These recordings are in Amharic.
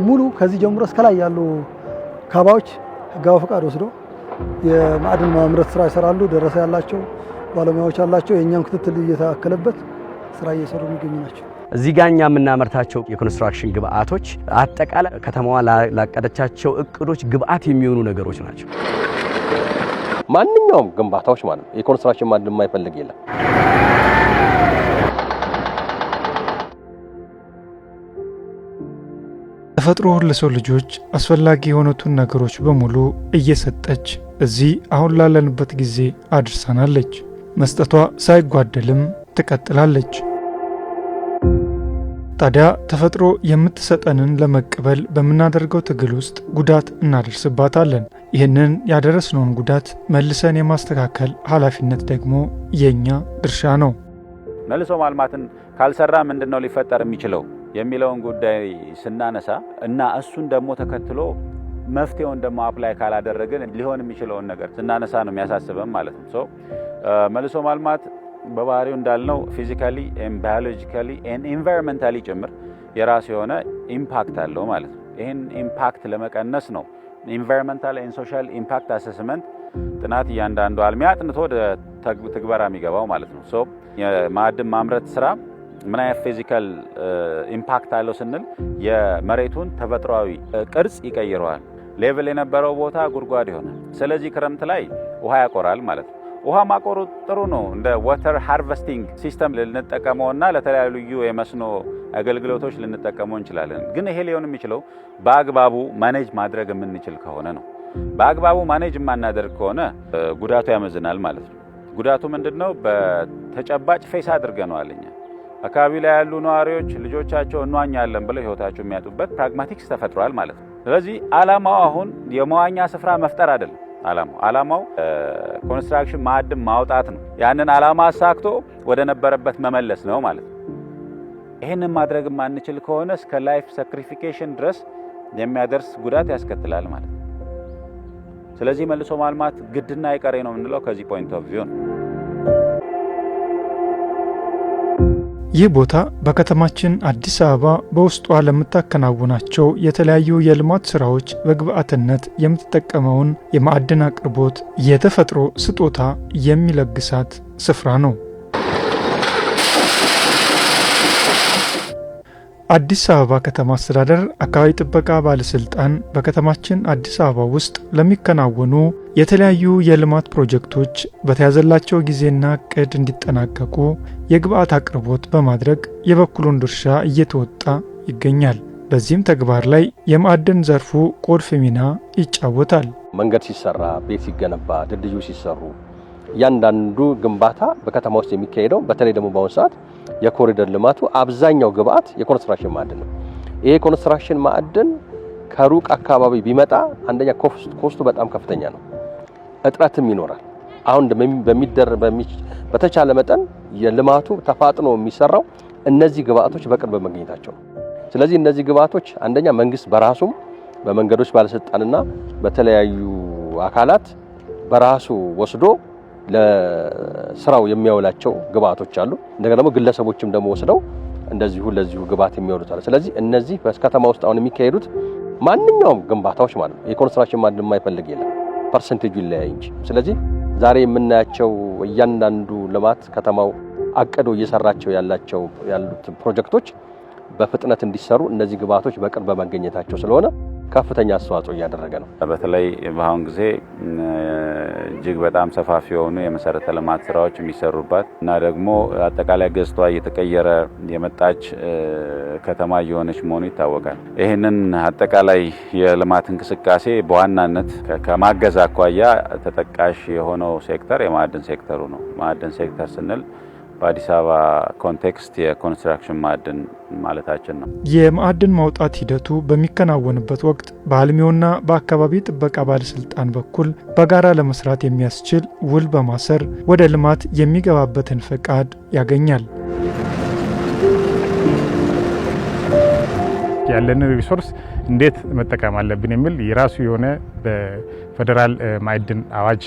ሙሉ ከዚህ ጀምሮ እስከ ላይ ያሉ ካባዎች ህጋዊ ፈቃድ ወስዶ የማዕድን ማምረት ስራ ይሰራሉ። ደረሰ ያላቸው ባለሙያዎች አላቸው። የኛም ክትትል እየተካከለበት ስራ እየሰሩ የሚገኙ ናቸው። እዚህ ጋኛ የምናመርታቸው የኮንስትራክሽን ግብአቶች አጠቃላይ ከተማዋ ላቀደቻቸው እቅዶች ግብአት የሚሆኑ ነገሮች ናቸው። ማንኛውም ግንባታዎች ማለት ነው የኮንስትራክሽን ማዕድን የማይፈልግ የለም። ተፈጥሮ ለሰው ልጆች አስፈላጊ የሆኑትን ነገሮች በሙሉ እየሰጠች እዚህ አሁን ላለንበት ጊዜ አድርሳናለች። መስጠቷ ሳይጓደልም ትቀጥላለች። ታዲያ ተፈጥሮ የምትሰጠንን ለመቀበል በመናደርገው ትግል ውስጥ ጉዳት እናደርስባታለን። ይህንን ያደረስነውን ጉዳት መልሰን የማስተካከል ኃላፊነት ደግሞ የኛ ድርሻ ነው። መልሶ ማልማትን ካልሰራ ምንድነው ሊፈጠር የሚችለው የሚለውን ጉዳይ ስናነሳ እና እሱን ደግሞ ተከትሎ መፍትሄውን ደግሞ አፕላይ ካላደረግን ሊሆን የሚችለውን ነገር ስናነሳ ነው የሚያሳስበን ማለት ነው። መልሶ ማልማት በባህሪው እንዳልነው ፊዚካሊ ኤንድ ባዮሎጂካሊ ኤንድ ኢንቫይሮንመንታሊ ጭምር የራሱ የሆነ ኢምፓክት አለው ማለት ነው። ይህን ኢምፓክት ለመቀነስ ነው ኢንቫይሮንመንታል ኤንድ ሶሻል ኢምፓክት አሰስመንት ጥናት እያንዳንዱ አልሚ አጥንቶ ወደ ትግበራ የሚገባው ማለት ነው። የማዕድን ማምረት ስራ ምን አይነት ፊዚካል ኢምፓክት አለው ስንል የመሬቱን ተፈጥሯዊ ቅርጽ ይቀይረዋል። ሌቭል የነበረው ቦታ ጉድጓድ ይሆናል። ስለዚህ ክረምት ላይ ውሃ ያቆራል ማለት ነው። ውሃ ማቆሩ ጥሩ ነው። እንደ ዋተር ሃርቨስቲንግ ሲስተም ልንጠቀመውና ለተለያዩ የመስኖ አገልግሎቶች ልንጠቀመው እንችላለን። ግን ይሄ ሊሆን የሚችለው በአግባቡ ማኔጅ ማድረግ የምንችል ከሆነ ነው። በአግባቡ ማኔጅ የማናደርግ ከሆነ ጉዳቱ ያመዝናል ማለት ነው። ጉዳቱ ምንድነው? በተጨባጭ ፌስ አድርገነዋል እኛ አካባቢ ላይ ያሉ ነዋሪዎች ልጆቻቸው እንዋኛለን ብለው ህይወታቸው የሚያጡበት ፕራግማቲክስ ተፈጥሯል ማለት ነው። ስለዚህ ዓላማው አሁን የመዋኛ ስፍራ መፍጠር አይደለም። ዓላማው ኮንስትራክሽን ማዕድን ማውጣት ነው። ያንን ዓላማ አሳክቶ ወደ ነበረበት መመለስ ነው ማለት ነው። ይህንን ማድረግ የማንችል ከሆነ እስከ ላይፍ ሳክሪፊኬሽን ድረስ የሚያደርስ ጉዳት ያስከትላል ማለት ነው። ስለዚህ መልሶ ማልማት ግድና አይቀሬ ነው የምንለው ከዚህ ፖይንት ኦፍ ቪው ነው። ይህ ቦታ በከተማችን አዲስ አበባ በውስጧ ለምታከናውናቸው የተለያዩ የልማት ስራዎች በግብአትነት የምትጠቀመውን የማዕድን አቅርቦት የተፈጥሮ ስጦታ የሚለግሳት ስፍራ ነው። አዲስ አበባ ከተማ አስተዳደር አካባቢ ጥበቃ ባለስልጣን በከተማችን አዲስ አበባ ውስጥ ለሚከናወኑ የተለያዩ የልማት ፕሮጀክቶች በተያዘላቸው ጊዜና እቅድ እንዲጠናቀቁ የግብአት አቅርቦት በማድረግ የበኩሉን ድርሻ እየተወጣ ይገኛል። በዚህም ተግባር ላይ የማዕድን ዘርፉ ቁልፍ ሚና ይጫወታል። መንገድ ሲሰራ፣ ቤት ሲገነባ፣ ድልድዩ ሲሰሩ ያንዳንዱ ግንባታ በከተማ ውስጥ የሚካሄደው በተለይ ደግሞ በአሁኑ ሰዓት የኮሪደር ልማቱ አብዛኛው ግብአት የኮንስትራክሽን ማዕድን ነው። ይሄ ኮንስትራክሽን ማዕድን ከሩቅ አካባቢ ቢመጣ አንደኛ ኮስቱ በጣም ከፍተኛ ነው፣ እጥረትም ይኖራል። አሁን በተቻለ መጠን የልማቱ ተፋጥኖ የሚሰራው እነዚህ ግብአቶች በቅርብ መገኘታቸው ነው። ስለዚህ እነዚህ ግብአቶች አንደኛ መንግስት በራሱም በመንገዶች ባለስልጣንና በተለያዩ አካላት በራሱ ወስዶ ለስራው የሚያውላቸው ግብአቶች አሉ። እንደገና ደግሞ ግለሰቦችም ደግሞ ወስደው እንደዚሁ ለዚሁ ግብአት የሚያውሉት አለ። ስለዚህ እነዚህ በከተማ ውስጥ አሁን የሚካሄዱት ማንኛውም ግንባታዎች ማለት ነው የኮንስትራክሽን ማዕድን የማይፈልግ የለም፣ ፐርሰንቴጁ ይለያይ እንጂ። ስለዚህ ዛሬ የምናያቸው እያንዳንዱ ልማት ከተማው አቅዶ እየሰራቸው ያሉት ፕሮጀክቶች በፍጥነት እንዲሰሩ እነዚህ ግብአቶች በቅርብ በመገኘታቸው ስለሆነ ከፍተኛ አስተዋጽኦ እያደረገ ነው። በተለይ በአሁን ጊዜ እጅግ በጣም ሰፋፊ የሆኑ የመሰረተ ልማት ስራዎች የሚሰሩባት እና ደግሞ አጠቃላይ ገጽቷ እየተቀየረ የመጣች ከተማ እየሆነች መሆኑ ይታወቃል። ይህንን አጠቃላይ የልማት እንቅስቃሴ በዋናነት ከማገዝ አኳያ ተጠቃሽ የሆነው ሴክተር የማዕድን ሴክተሩ ነው። ማዕድን ሴክተር ስንል በአዲስ አበባ ኮንቴክስት የኮንስትራክሽን ማዕድን ማለታችን ነው። የማዕድን ማውጣት ሂደቱ በሚከናወንበት ወቅት በአልሚውና በአካባቢ ጥበቃ ባለስልጣን በኩል በጋራ ለመስራት የሚያስችል ውል በማሰር ወደ ልማት የሚገባበትን ፈቃድ ያገኛል። ያለንን ሪሶርስ እንዴት መጠቀም አለብን የሚል የራሱ የሆነ በፌደራል ማዕድን አዋጅ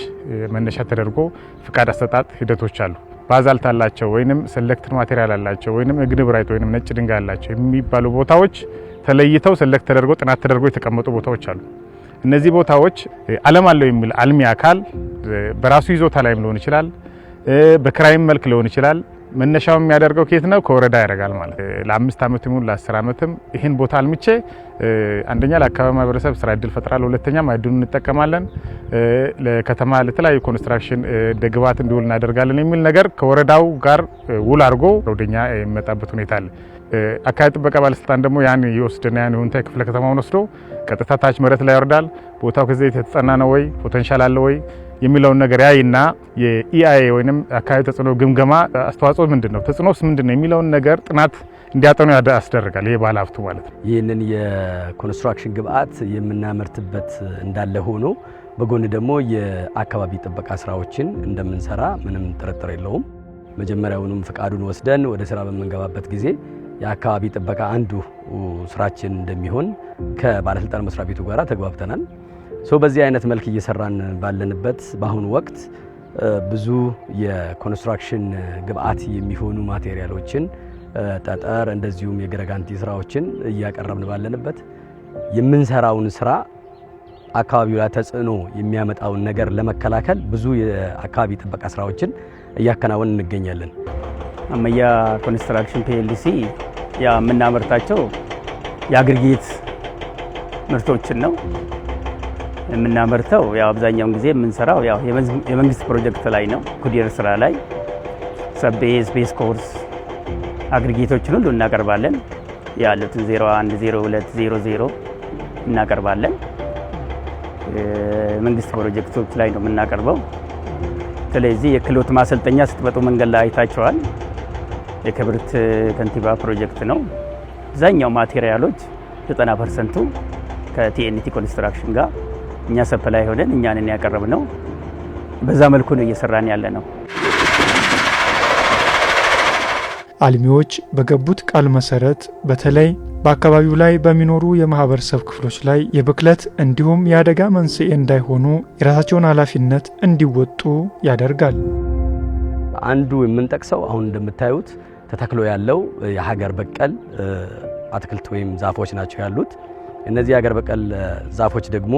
መነሻ ተደርጎ ፍቃድ አሰጣጥ ሂደቶች አሉ። ባዛልት አላቸው ወይንም ሴሌክትድ ማቴሪያል አላቸው ወይንም ግንብራይት ወይንም ነጭ ድንጋይ አላቸው የሚባሉ ቦታዎች ተለይተው ሰለክት ተደርጎ ጥናት ተደርጎ የተቀመጡ ቦታዎች አሉ። እነዚህ ቦታዎች ዓለም አለው የሚል አልሚ አካል በራሱ ይዞታ ላይም ሊሆን ይችላል፣ በክራይም መልክ ሊሆን ይችላል። መነሻው የሚያደርገው ከየት ነው? ከወረዳ ያደርጋል ማለት ለ5 ዓመትም ይሁን ለ10 ዓመትም ይሄን ቦታ አልምቼ አንደኛ ለአካባቢ ማህበረሰብ ስራ እድል ፈጥራለሁ፣ ሁለተኛ ማዕድኑን እንጠቀማለን፣ ለከተማ ለተለያዩ ኮንስትራክሽን ደግባት እንዲውል እናደርጋለን የሚል ነገር ከወረዳው ጋር ውል አድርጎ ወደኛ የሚመጣበት ሁኔታ አለ። አካባቢ ጥበቃ ባለስልጣን ደግሞ ያን ይወስድና ያን ሁንታ ክፍለ ከተማውን ወስዶ ቀጥታ ታች መሬት ላይ ያወርዳል። ቦታው ከዚህ የተጸና ነው ወይ ፖቴንሻል አለ ወይ የሚለውን ነገር ያይና የኢአይኤ ወይንም አካባቢ ተጽዕኖ ግምገማ አስተዋጽኦ ምንድነው፣ ተጽዕኖስ ምንድነው የሚለውን ነገር ጥናት እንዲያጠኑ ያስደርጋል። ይሄ ባለ ሀብቱ ማለት ነው። ይህንን የኮንስትራክሽን ግብአት የምናመርትበት እንዳለ ሆኖ በጎን ደግሞ የአካባቢ ጥበቃ ስራዎችን እንደምንሰራ ምንም ጥርጥር የለውም። መጀመሪያውንም ፍቃዱን ወስደን ወደ ስራ በመንገባበት ጊዜ የአካባቢ ጥበቃ አንዱ ስራችን እንደሚሆን ከባለስልጣን መስሪያ ቤቱ ጋር ተግባብተናል። በዚህ አይነት መልክ እየሰራን ባለንበት በአሁኑ ወቅት ብዙ የኮንስትራክሽን ግብአት የሚሆኑ ማቴሪያሎችን ጠጠር፣ እንደዚሁም የገረጋንቲ ስራዎችን እያቀረብን ባለንበት የምንሰራውን ስራ አካባቢው ላይ ተጽዕኖ የሚያመጣውን ነገር ለመከላከል ብዙ የአካባቢ ጥበቃ ስራዎችን እያከናወን እንገኛለን። አመያ ኮንስትራክሽን ፒኤልሲ የምናመርታቸው የአግሪጌት ምርቶችን ነው የምናመርተው። ያው አብዛኛውን ጊዜ የምንሰራው ያው የመንግስት ፕሮጀክት ላይ ነው። ኩዲር ስራ ላይ ሰቤዝ፣ ቤዝ ኮርስ አግሪጌቶችን ሁሉ እናቀርባለን። ያሉትን 01፣ 02፣ 00 እናቀርባለን። መንግስት ፕሮጀክቶች ላይ ነው የምናቀርበው። ስለዚህ የክህሎት ማሰልጠኛ ስትመጡ መንገድ ላይ አይታችኋል። የክብርት ከንቲባ ፕሮጀክት ነው። አብዛኛው ማቴሪያሎች 90% ከቲኤንቲ ኮንስትራክሽን ጋር እኛ ሰፕላይ ሆነን እኛንን ያቀረብነው። በዛ መልኩ ነው እየሰራን ያለ ነው። አልሚዎች በገቡት ቃል መሰረት በተለይ በአካባቢው ላይ በሚኖሩ የማህበረሰብ ክፍሎች ላይ የብክለት እንዲሁም የአደጋ መንስኤ እንዳይሆኑ የራሳቸውን ኃላፊነት እንዲወጡ ያደርጋል። አንዱ የምንጠቅሰው አሁን እንደምታዩት ተተክሎ ያለው የሀገር በቀል አትክልት ወይም ዛፎች ናቸው ያሉት። እነዚህ የሀገር በቀል ዛፎች ደግሞ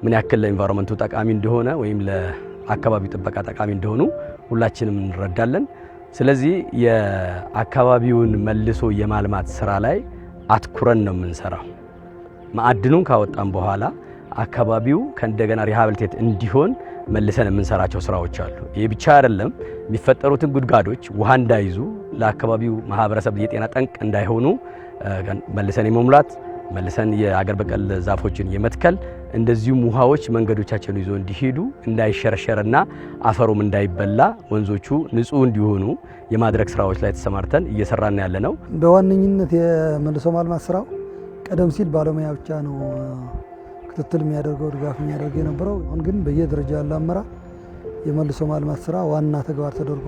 ምን ያክል ለኢንቫይሮንመንቱ ጠቃሚ እንደሆነ ወይም ለአካባቢው ጥበቃ ጠቃሚ እንደሆኑ ሁላችንም እንረዳለን። ስለዚህ የአካባቢውን መልሶ የማልማት ስራ ላይ አትኩረን ነው የምንሰራው። ማዕድኑን ካወጣን በኋላ አካባቢው ከእንደገና ሪሃቢሊቴት እንዲሆን መልሰን የምንሰራቸው ስራዎች አሉ። ይህ ብቻ አይደለም። የሚፈጠሩትን ጉድጓዶች ውሃ እንዳይዙ፣ ለአካባቢው ማህበረሰብ የጤና ጠንቅ እንዳይሆኑ መልሰን የመሙላት መልሰን የአገር በቀል ዛፎችን የመትከል እንደዚሁም ውሃዎች መንገዶቻቸውን ይዞ እንዲሄዱ እንዳይሸረሸርና አፈሩም እንዳይበላ ወንዞቹ ንጹህ እንዲሆኑ የማድረግ ስራዎች ላይ ተሰማርተን እየሰራን ያለ ነው። በዋነኝነት የመልሶ ማልማት ስራው ቀደም ሲል ባለሙያ ብቻ ነው ክትትል የሚያደርገው ድጋፍ የሚያደርግ የነበረው። አሁን ግን በየደረጃ ያለ አመራር የመልሶ ማልማት ስራ ዋና ተግባር ተደርጎ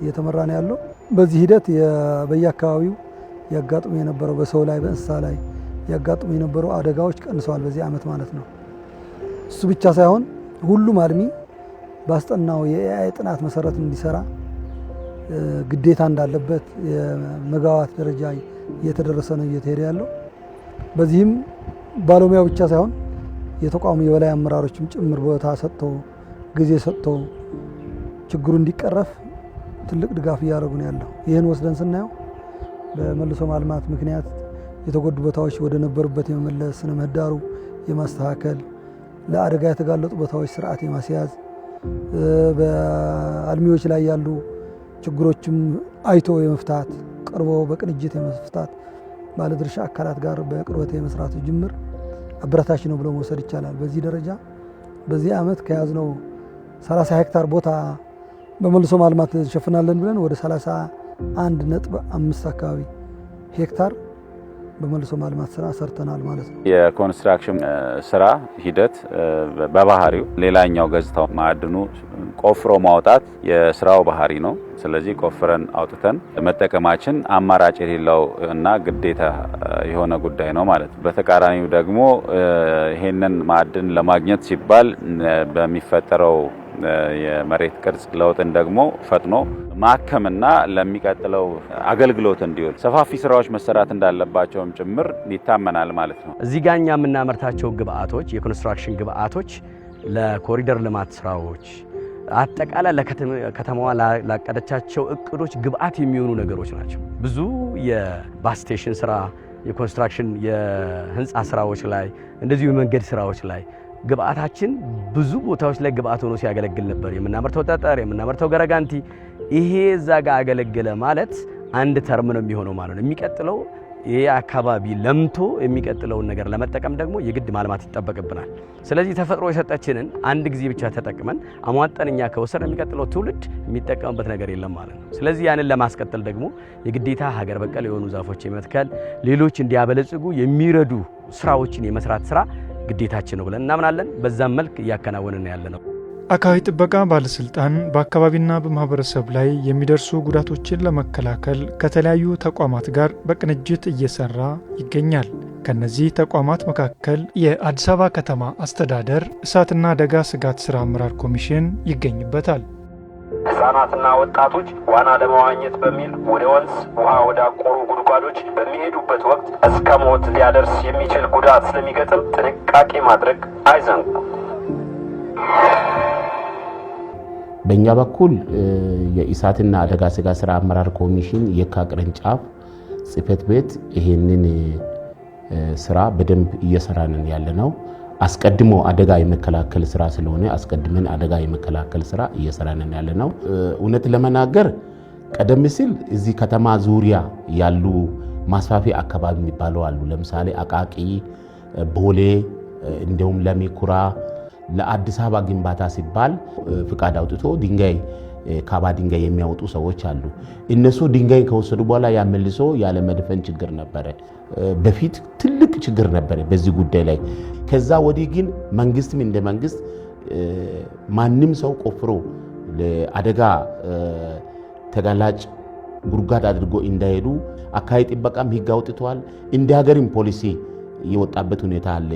እየተመራ ነው ያለው። በዚህ ሂደት በየአካባቢው ያጋጥሙ የነበረው በሰው ላይ በእንስሳ ላይ ያጋጥሙ የነበሩ አደጋዎች ቀንሰዋል በዚህ ዓመት ማለት ነው። እሱ ብቻ ሳይሆን ሁሉም አልሚ ባስጠናው የኤአይ ጥናት መሰረት እንዲሰራ ግዴታ እንዳለበት የመጋዋት ደረጃ እየተደረሰ ነው እየተሄደ ያለው። በዚህም ባለሙያው ብቻ ሳይሆን የተቋሙ የበላይ አመራሮችም ጭምር ቦታ ሰጥተው ጊዜ ሰጥተው ችግሩ እንዲቀረፍ ትልቅ ድጋፍ እያደረጉ ነው ያለው። ይህን ወስደን ስናየው በመልሶ ማልማት ምክንያት የተጎዱ ቦታዎች ወደ ነበሩበት የመመለስ፣ ስነ ምህዳሩ የማስተካከል፣ ለአደጋ የተጋለጡ ቦታዎች ስርዓት የማስያዝ፣ በአልሚዎች ላይ ያሉ ችግሮችም አይቶ የመፍታት፣ ቀርቦ በቅንጅት የመፍታት ባለድርሻ አካላት ጋር በቅርበት የመስራቱ ጅምር አበረታች ነው ብሎ መውሰድ ይቻላል። በዚህ ደረጃ በዚህ ዓመት ከያዝነው 30 ሄክታር ቦታ በመልሶ ማልማት እንሸፍናለን ብለን ወደ 31.5 አካባቢ ሄክታር በመልሶ ማልማት ስራ ሰርተናል ማለት ነው። የኮንስትራክሽን ስራ ሂደት በባህሪው ሌላኛው ገጽታው ማዕድኑ ቆፍሮ ማውጣት የስራው ባህሪ ነው። ስለዚህ ቆፍረን አውጥተን መጠቀማችን አማራጭ የሌለው እና ግዴታ የሆነ ጉዳይ ነው ማለት ነው። በተቃራኒው ደግሞ ይሄንን ማዕድን ለማግኘት ሲባል በሚፈጠረው የመሬት ቅርጽ ለውጥን ደግሞ ፈጥኖ ማከምና ለሚቀጥለው አገልግሎት እንዲውል ሰፋፊ ስራዎች መሰራት እንዳለባቸውም ጭምር ይታመናል ማለት ነው። እዚህ ጋር እኛ የምናመርታቸው ግብአቶች የኮንስትራክሽን ግብአቶች ለኮሪደር ልማት ስራዎች አጠቃላይ ለከተማዋ ላቀደቻቸው እቅዶች ግብአት የሚሆኑ ነገሮች ናቸው። ብዙ የባስ ስቴሽን ስራ፣ የኮንስትራክሽን የህንፃ ስራዎች ላይ እንደዚሁ የመንገድ ስራዎች ላይ ግብአታችን ብዙ ቦታዎች ላይ ግብአት ሆኖ ሲያገለግል ነበር። የምናመርተው ጠጠር፣ የምናመርተው ገረጋንቲ ይሄ እዛ ጋር አገለገለ ማለት አንድ ተርም ነው የሚሆነው ማለት ነው። የሚቀጥለው ይሄ አካባቢ ለምቶ የሚቀጥለውን ነገር ለመጠቀም ደግሞ የግድ ማልማት ይጠበቅብናል። ስለዚህ ተፈጥሮ የሰጠችንን አንድ ጊዜ ብቻ ተጠቅመን አሟጠን እኛ ከወሰነ የሚቀጥለው ትውልድ የሚጠቀምበት ነገር የለም ማለት ነው። ስለዚህ ያንን ለማስቀጠል ደግሞ የግዴታ ሀገር በቀል የሆኑ ዛፎች የመትከል ሌሎች እንዲያበለጽጉ የሚረዱ ስራዎችን የመስራት ስራ ግዴታችን ነው ብለን እናምናለን። በዛም መልክ እያከናወንን ያለ ነው። አካባቢ ጥበቃ ባለስልጣን በአካባቢና በማህበረሰብ ላይ የሚደርሱ ጉዳቶችን ለመከላከል ከተለያዩ ተቋማት ጋር በቅንጅት እየሰራ ይገኛል። ከነዚህ ተቋማት መካከል የአዲስ አበባ ከተማ አስተዳደር እሳትና አደጋ ስጋት ስራ አመራር ኮሚሽን ይገኝበታል። ህጻናትና ወጣቶች ዋና ለመዋኘት በሚል ወደ ወንዝ ውሃ ወዳቆሩ ጉድጓዶች በሚሄዱበት ወቅት እስከ ሞት ሊያደርስ የሚችል ጉዳት ስለሚገጥም ጥንቃቄ ማድረግ አይዘንጉ። በእኛ በኩል የእሳትና አደጋ ስጋት ስራ አመራር ኮሚሽን የካ ቅርንጫፍ ጽሕፈት ቤት ይሄንን ስራ በደንብ እየሰራን ያለነው አስቀድሞ አደጋ የመከላከል ስራ ስለሆነ አስቀድመን አደጋ የመከላከል ስራ እየሰራን ያለነው። እውነት ለመናገር ቀደም ሲል እዚህ ከተማ ዙሪያ ያሉ ማስፋፊያ አካባቢ የሚባሉ አሉ። ለምሳሌ አቃቂ፣ ቦሌ እንዲሁም ለሚኩራ ለአዲስ አበባ ግንባታ ሲባል ፍቃድ አውጥቶ ድንጋይ ካባ ድንጋይ የሚያወጡ ሰዎች አሉ። እነሱ ድንጋይ ከወሰዱ በኋላ ያመልሶ ያለ መድፈን ችግር ነበረ። በፊት ትልቅ ችግር ነበረ በዚህ ጉዳይ ላይ። ከዛ ወዲህ ግን መንግስትም እንደ መንግስት ማንም ሰው ቆፍሮ ለአደጋ ተጋላጭ ጉድጓድ አድርጎ እንዳይሄዱ አካባቢ ጥበቃም ህግ አውጥቷል። እንደ ሀገርም ፖሊሲ የወጣበት ሁኔታ አለ፣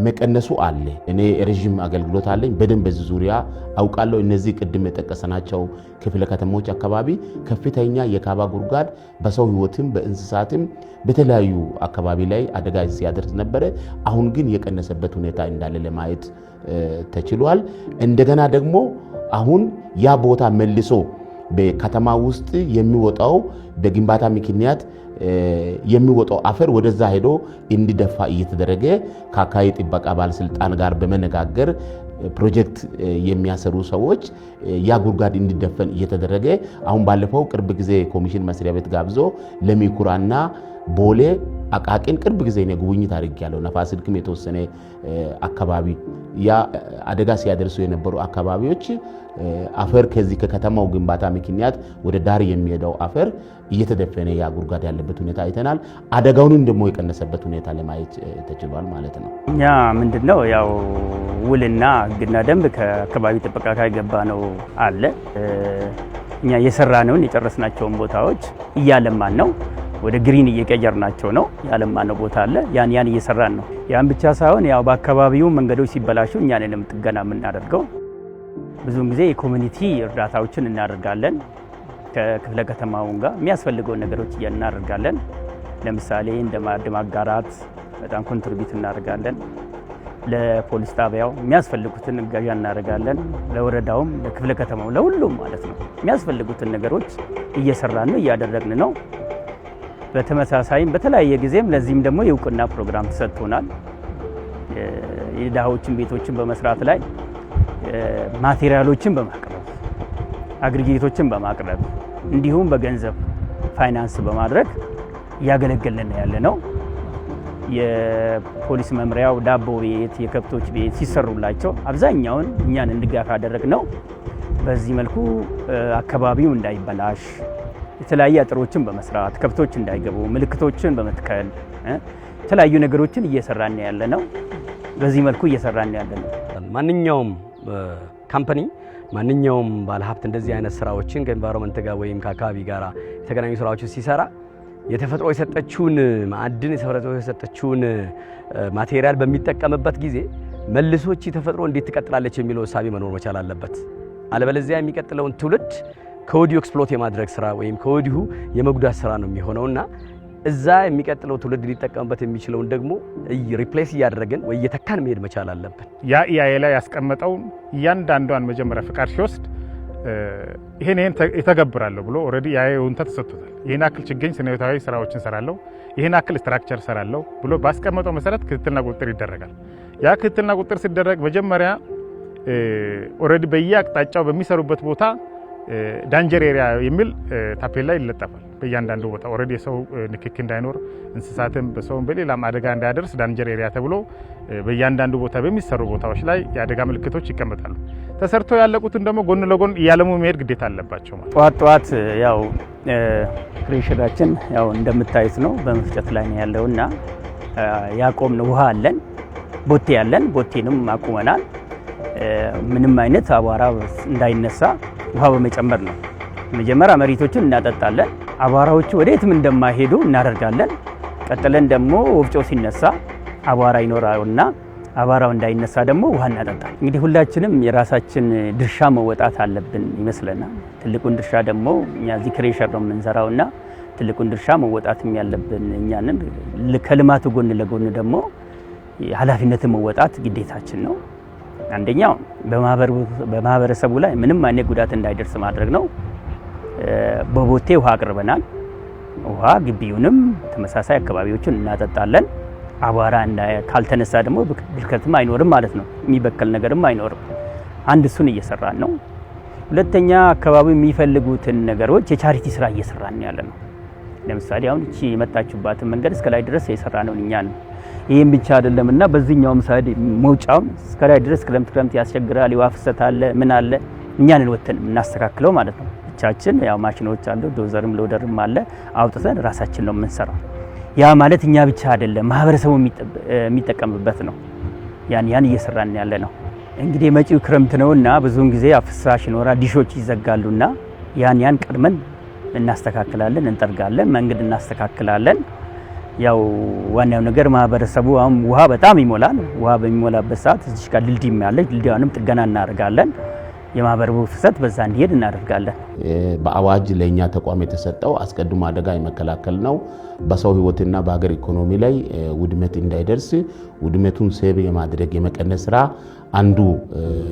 መቀነሱ አለ። እኔ ረጅም አገልግሎት አለኝ፣ በደንብ በዚህ ዙሪያ አውቃለሁ። እነዚህ ቅድም የጠቀስናቸው ክፍለ ከተሞች አካባቢ ከፍተኛ የካባ ጉድጓድ በሰው ህይወትም በእንስሳትም በተለያዩ አካባቢ ላይ አደጋ ሲያደርስ ነበረ። አሁን ግን የቀነሰበት ሁኔታ እንዳለ ለማየት ተችሏል። እንደገና ደግሞ አሁን ያ ቦታ መልሶ በከተማ ውስጥ የሚወጣው በግንባታ ምክንያት የሚወጣው አፈር ወደዛ ሄዶ እንዲደፋ እየተደረገ ከአካባቢ ጥበቃ ባለስልጣን ጋር በመነጋገር ፕሮጀክት የሚያሰሩ ሰዎች ያ ጉድጓድ እንዲደፈን እየተደረገ አሁን ባለፈው ቅርብ ጊዜ ኮሚሽን መስሪያ ቤት ጋብዞ ለሚኩራና ቦሌ አቃቂን ቅርብ ጊዜ ነው ጉብኝት አድርጌያለሁ። ነፋስ ስልክም የተወሰነ አካባቢ ያ አደጋ ሲያደርሱ የነበሩ አካባቢዎች አፈር ከዚህ ከከተማው ግንባታ ምክንያት ወደ ዳር የሚሄደው አፈር እየተደፈነ ያ ጉድጓድ ያለበት ሁኔታ አይተናል። አደጋውን ደግሞ የቀነሰበት ሁኔታ ለማየት ተችሏል ማለት ነው። እኛ ምንድነው ያው ውልና ህግና ደንብ ከአካባቢ ጥበቃ ጋር ገባ ነው አለ። እኛ የሰራነውን የጨረስናቸውን ቦታዎች እያለማን ነው፣ ወደ ግሪን እየቀየርናቸው ነው። ያለማነው ቦታ አለ፣ ያን እየሰራን ነው። ያን ብቻ ሳይሆን ያው በአካባቢው መንገዶች ሲበላሹ እኛንም ጥገና የምናደርገው ብዙውን ጊዜ የኮሚኒቲ እርዳታዎችን እናደርጋለን። ከክፍለ ከተማው ጋር የሚያስፈልገውን ነገሮች እናደርጋለን። ለምሳሌ እንደ ማዕድ ማጋራት በጣም ኮንትሪቢዩት እናደርጋለን። ለፖሊስ ጣቢያው የሚያስፈልጉትን እገዛ እናደርጋለን። ለወረዳውም ለክፍለ ከተማው ለሁሉም ማለት ነው የሚያስፈልጉትን ነገሮች እየሰራን ነው፣ እያደረግን ነው። በተመሳሳይም በተለያየ ጊዜም ለዚህም ደግሞ የእውቅና ፕሮግራም ተሰጥቶናል። የድሃዎችን ቤቶችን በመስራት ላይ ማቴሪያሎችን በማቅረብ አግሪጌቶችን በማቅረብ እንዲሁም በገንዘብ ፋይናንስ በማድረግ እያገለገልን ያለ ነው። የፖሊስ መምሪያው ዳቦ ቤት፣ የከብቶች ቤት ሲሰሩላቸው አብዛኛውን እኛን እንድጋፍ ያደረግ ነው። በዚህ መልኩ አካባቢው እንዳይበላሽ የተለያዩ አጥሮችን በመስራት ከብቶች እንዳይገቡ ምልክቶችን በመትከል የተለያዩ ነገሮችን እየሰራን ያለ ነው። በዚህ መልኩ እየሰራን ያለ ነው። ማንኛውም ካምፓኒ ማንኛውም ባለሀብት እንደዚህ አይነት ስራዎችን ከኤንቫይሮንመንት ጋር ወይም ከአካባቢ ጋር የተገናኙ ስራዎችን ሲሰራ የተፈጥሮ የሰጠችውን ማዕድን የተፈጥሮ የሰጠችውን ማቴሪያል በሚጠቀምበት ጊዜ መልሶች ተፈጥሮ እንዴት ትቀጥላለች የሚለው እሳቤ መኖር መቻል አለበት። አለበለዚያ የሚቀጥለውን ትውልድ ከወዲሁ ኤክስፕሎት የማድረግ ስራ ወይም ከወዲሁ የመጉዳት ስራ ነው የሚሆነውና እዛ የሚቀጥለው ትውልድ ሊጠቀምበት የሚችለውን ደግሞ ሪፕሌስ እያደረግን ወይ እየተካን መሄድ መቻል አለብን። ያ ኢአይኤ ላይ ያስቀመጠው እያንዳንዷን መጀመሪያ ፍቃድ ሲወስድ ይሄን የተገብራለሁ ብሎ ኦሬዲ ኢአይኤውን ተሰጥቶታል። ይሄን አክል ችግኝ ስነታዊ ስራዎችን ሰራለሁ፣ ይሄን አክል ስትራክቸር ሰራለሁ ብሎ ባስቀመጠው መሰረት ክትትልና ቁጥጥር ይደረጋል። ያ ክትትልና ቁጥጥር ሲደረግ መጀመሪያ ኦሬዲ በየአቅጣጫው በሚሰሩበት ቦታ ዳንጀር ኤሪያ የሚል ታፔላ ይለጠፋል። በእያንዳንዱ ቦታ ኦሬዲ የሰው ንክኪ እንዳይኖር እንስሳትም በሰውም በሌላም አደጋ እንዳያደርስ ዳንጀር ኤሪያ ተብሎ በእያንዳንዱ ቦታ በሚሰሩ ቦታዎች ላይ የአደጋ ምልክቶች ይቀመጣሉ። ተሰርቶ ያለቁትን ደግሞ ጎን ለጎን እያለሙ መሄድ ግዴታ አለባቸው ማለት። ጠዋት ያው ክሬሽናችን ያው እንደምታዩት ነው በመፍጨት ላይ ነው ያለውና ያቆምን ውሃ አለን፣ ቦቴ ያለን ቦቴንም አቁመናል። ምንም አይነት አቧራ እንዳይነሳ ውሃ በመጨመር ነው። መጀመሪያ መሬቶቹን እናጠጣለን። አቧራዎቹ ወዴትም እንደማይሄዱ እናደርጋለን። ቀጥለን ደግሞ ወፍጮ ሲነሳ አቧራ ይኖራውና አቧራው እንዳይነሳ ደግሞ ውሃ እናጠጣለን። እንግዲህ ሁላችንም የራሳችን ድርሻ መወጣት አለብን ይመስለናል። ትልቁን ድርሻ ደግሞ እኛ እዚህ ክሬሸር ነው የምንሰራውና ትልቁን ድርሻ መወጣትም ያለብን እኛንን ከልማቱ ጎን ለጎን ደግሞ ኃላፊነትን መወጣት ግዴታችን ነው። አንደኛው በማህበረሰቡ ላይ ምንም አይነት ጉዳት እንዳይደርስ ማድረግ ነው። በቦቴ ውሃ አቅርበናል። ውሃ ግቢውንም ተመሳሳይ አካባቢዎችን እናጠጣለን። አቧራ ካልተነሳ ደግሞ ብክለትም አይኖርም ማለት ነው። የሚበከል ነገርም አይኖርም። አንድ እሱን እየሰራን ነው። ሁለተኛ አካባቢው የሚፈልጉትን ነገሮች የቻሪቲ ስራ እየሰራን ያለ ነው። ለምሳሌ አሁን እቺ የመጣችሁባትን መንገድ እስከ ላይ ድረስ የሰራነው እኛ ነው። ይሄን ብቻ አይደለምና በዚህኛውም ሳይድ መውጫው እስከ ላይ ድረስ ክረምት ያስቸግራል። የውሃ ፍሰት አለ፣ ምን አለ፣ እኛንን ወተን እናስተካክለው ማለት ነው። ብቻችን ያው ማሽኖች አሉ፣ ዶዘርም ሎደርም አለ፣ አውጥተን ራሳችን ነው የምንሰራው። ያ ማለት እኛ ብቻ አይደለም ማህበረሰቡ የሚጠቀምበት ነው። ያን እየሰራን ያለ ነው። እንግዲህ መጪው ክረምት ነውና ብዙውን ጊዜ አፍሳሽ ይኖራል፣ ዲሾች ይዘጋሉና ያን ቀድመን እናስተካክላለን፣ እንጠርጋለን፣ መንገድ እናስተካክላለን። ያው ዋናው ነገር ማህበረሰቡ አሁን ውሃ በጣም ይሞላል። ውሃ በሚሞላበት ሰዓት እዚህ ጋር ድልድይ ያለ ድልድዩንም ጥገና እናደርጋለን። የማህበረሰቡ ፍሰት በዛ እንዲሄድ እናደርጋለን። በአዋጅ ለኛ ተቋም የተሰጠው አስቀድሞ አደጋ የመከላከል ነው። በሰው ህይወትና በሀገር ኢኮኖሚ ላይ ውድመት እንዳይደርስ ውድመቱን ሴቭ የማድረግ የመቀነስ ስራ አንዱ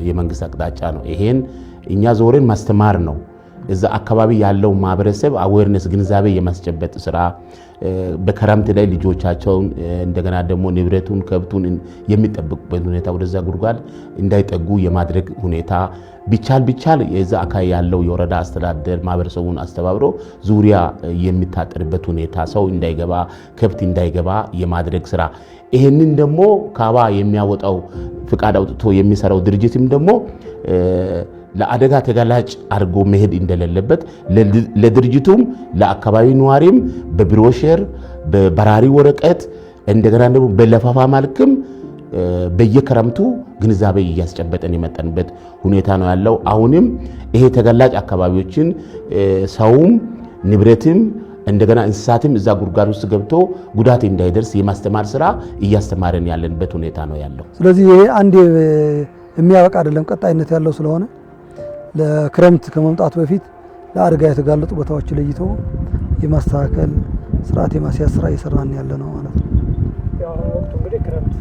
የመንግስት አቅጣጫ ነው። ይሄን እኛ ዞረን ማስተማር ነው። እዛ አካባቢ ያለው ማህበረሰብ አዌርነስ ግንዛቤ የማስጨበጥ ስራ በክረምት ላይ ልጆቻቸውን እንደገና ደግሞ ንብረቱን ከብቱን የሚጠብቁበት ሁኔታ ወደዛ ጉድጓድ እንዳይጠጉ የማድረግ ሁኔታ ቢቻል የዛ አካባቢ ያለው የወረዳ አስተዳደር ማህበረሰቡን አስተባብሮ ዙሪያ የሚታጠርበት ሁኔታ ሰው እንዳይገባ ከብት እንዳይገባ የማድረግ ስራ ይሄንን ደግሞ ካባ የሚያወጣው ፍቃድ አውጥቶ የሚሰራው ድርጅትም ደግሞ ለአደጋ ተጋላጭ አድርጎ መሄድ እንደሌለበት ለድርጅቱም ለአካባቢ ነዋሪም በብሮሸር በበራሪ ወረቀት እንደገና ደግሞ በለፋፋ ማልክም በየክረምቱ ግንዛቤ እያስጨበጠን የመጣንበት ሁኔታ ነው ያለው። አሁንም ይሄ ተጋላጭ አካባቢዎችን ሰውም ንብረትም እንደገና እንስሳትም እዛ ጉድጓድ ውስጥ ገብቶ ጉዳት እንዳይደርስ የማስተማር ስራ እያስተማረን ያለንበት ሁኔታ ነው ያለው። ስለዚህ ይሄ አንድ የሚያበቃ አይደለም፣ ቀጣይነት ያለው ስለሆነ ለክረምት ከመምጣቱ በፊት ለአደጋ የተጋለጡ ቦታዎች ለይቶ የማስተካከል ስርዓት የማስያዝ ስራ እየሰራን ያለ ነው ማለት ነው። ያው ወቅቱ እንግዲህ ክረምት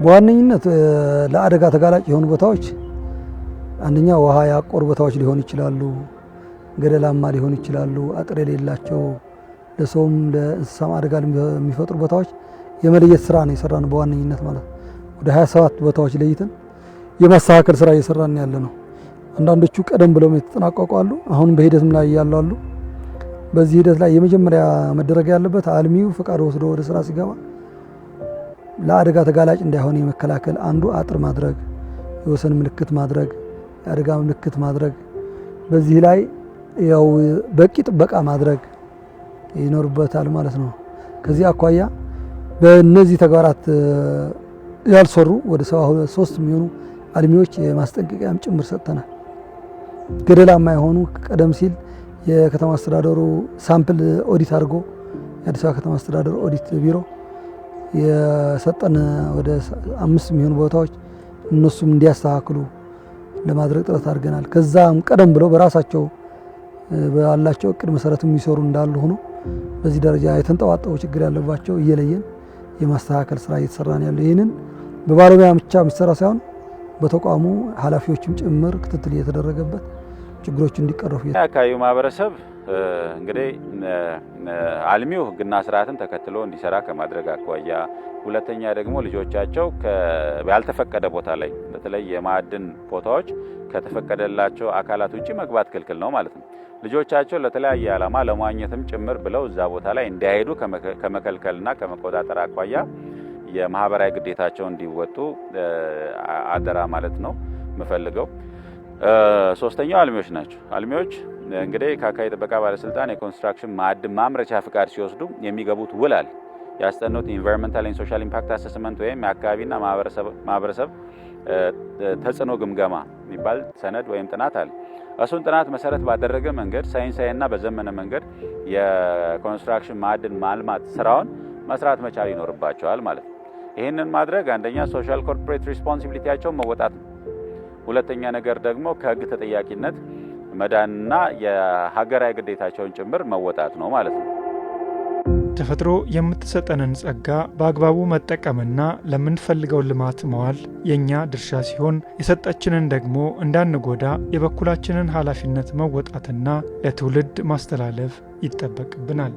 በዋነኝነት ለአደጋ ተጋላጭ የሆኑ ቦታዎች አንደኛ ውሃ ያቆሩ ቦታዎች ሊሆኑ ይችላሉ፣ ገደላማ ሊሆኑ ይችላሉ፣ አጥር የሌላቸው ለሰውም ለእንስሳም አደጋ የሚፈጥሩ ቦታዎች የመለየት ስራ ነው የሰራነው በዋነኝነት ማለት ነው። ወደ 27 ቦታዎች ለይተን የማስተካከል ስራ እየሰራን ያለ ነው። አንዳንዶቹ ቀደም ብለው የተጠናቀቁ አሉ፣ አሁን በሂደትም ላይ ያሉ አሉ። በዚህ ሂደት ላይ የመጀመሪያ መደረግ ያለበት አልሚው ፈቃድ ወስዶ ወደ ስራ ሲገባ ለአደጋ ተጋላጭ እንዳይሆን የመከላከል አንዱ አጥር ማድረግ፣ የወሰን ምልክት ማድረግ፣ የአደጋ ምልክት ማድረግ፣ በዚህ ላይ ያው በቂ ጥበቃ ማድረግ ይኖርበታል ማለት ነው። ከዚህ አኳያ በእነዚህ ተግባራት ያልሰሩ ወደ 73 የሚሆኑ አልሚዎች የማስጠንቀቂያም ጭምር ሰጥተናል። ገደላማ የሆኑ ቀደም ሲል የከተማ አስተዳደሩ ሳምፕል ኦዲት አድርጎ የአዲስ አበባ ከተማ አስተዳደር ኦዲት ቢሮ የሰጠን ወደ 5 የሚሆኑ ቦታዎች እነሱም እንዲያስተካክሉ ለማድረግ ጥረት አድርገናል። ከዛም ቀደም ብለው በራሳቸው ባላቸው እቅድ መሰረት የሚሰሩ እንዳሉ ሆኖ በዚህ ደረጃ የተንጠባጠበው ችግር ያለባቸው እየለየን የማስተካከል ስራ እየተሰራ ነው ያለው። ይህንን በባለሙያ ብቻ የሚሰራ ሳይሆን በተቋሙ ኃላፊዎችም ጭምር ክትትል እየተደረገበት ችግሮች እንዲቀረፉ የአካባቢው ማህበረሰብ እንግዲህ አልሚው ሕግና ስርዓትን ተከትሎ እንዲሰራ ከማድረግ አኳያ፣ ሁለተኛ ደግሞ ልጆቻቸው ያልተፈቀደ ቦታ ላይ በተለይ የማዕድን ቦታዎች ከተፈቀደላቸው አካላት ውጪ መግባት ክልክል ነው ማለት ነው። ልጆቻቸው ለተለያየ ዓላማ ለማግኘትም ጭምር ብለው እዛ ቦታ ላይ እንዳይሄዱ ከመከልከልና ከመቆጣጠር አኳያ የማህበራዊ ግዴታቸው እንዲወጡ አደራ ማለት ነው የምፈልገው። ሶስተኛው አልሚዎች ናቸው። አልሚዎች እንግዲህ ከአካባቢ ጥበቃ ባለስልጣን የኮንስትራክሽን ማዕድን ማምረቻ ፍቃድ ሲወስዱ የሚገቡት ውል አለ። ያስጠኑት ኢንቫይሮንመንታል ኤንድ ሶሻል ኢምፓክት አሰስመንት ወይም የአካባቢና ማህበረሰብ ተጽዕኖ ግምገማ የሚባል ሰነድ ወይም ጥናት አለ። እሱን ጥናት መሰረት ባደረገ መንገድ ሳይንሳዊና በዘመነ መንገድ የኮንስትራክሽን ማዕድን ማልማት ስራውን መስራት መቻል ይኖርባቸዋል ማለት ነው። ይህንን ማድረግ አንደኛ ሶሻል ኮርፖሬት ሪስፖንሲቢሊቲያቸውን መወጣት ነው። ሁለተኛ ነገር ደግሞ ከህግ ተጠያቂነት መዳንና የሀገራዊ ግዴታቸውን ጭምር መወጣት ነው ማለት ነው። ተፈጥሮ የምትሰጠንን ጸጋ በአግባቡ መጠቀምና ለምንፈልገው ልማት መዋል የኛ ድርሻ ሲሆን የሰጠችንን ደግሞ እንዳንጎዳ የበኩላችንን ኃላፊነት መወጣትና ለትውልድ ማስተላለፍ ይጠበቅብናል።